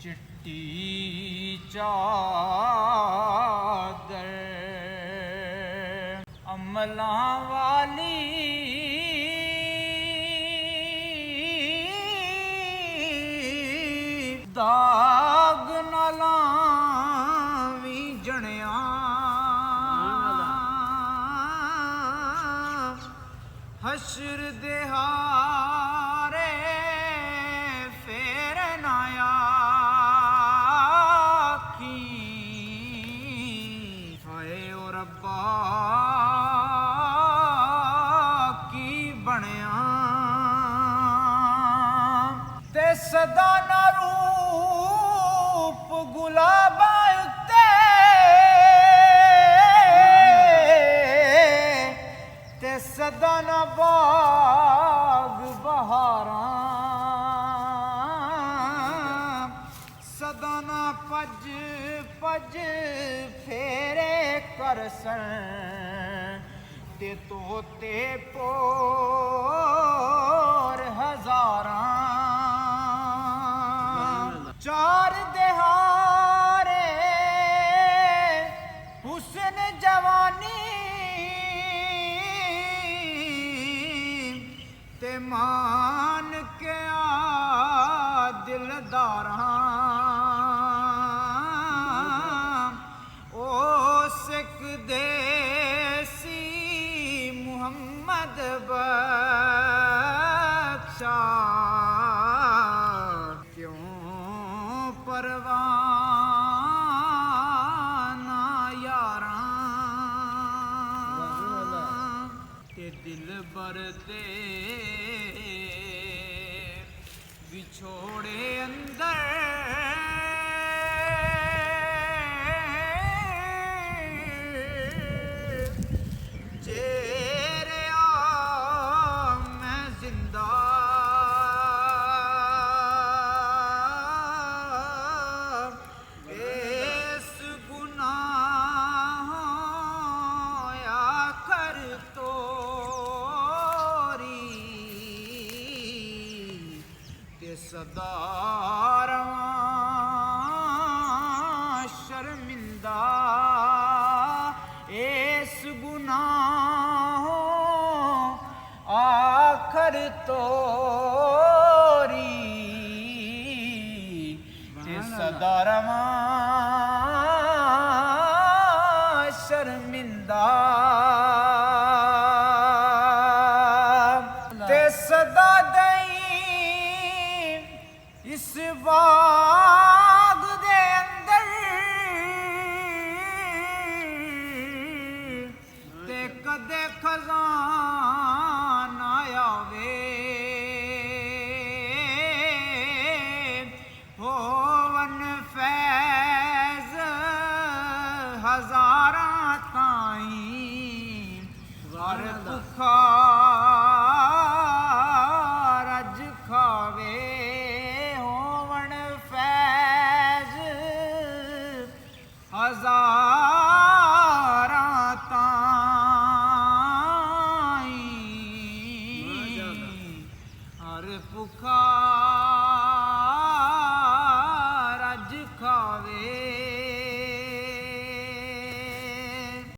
चिट्टी चादर अमलां वाली दाग ना लावीं जणिया हशर दे हारे फेर ना आखीं हाय ओ रब्बा की बणिया ते सदा ना रूप गुलाबां उत्ते ते सदा ना बाग बहारां सदा ना पज पज फेरे करसन ते तोते पोर हजारां चार देहारे हुस्न जवानी ते मान के आ दिलदारां ओ सिख देसी मुहम्मद बख्शा क्यों परवाना यारां ते दिल बर ते विछोड़े अंदर जेरे आ मैं जिंदा इस गुनाह या कर तोरी ते सदा रवां शर्मिंदा इस गुनाह आखर तोरी ते सदा रवां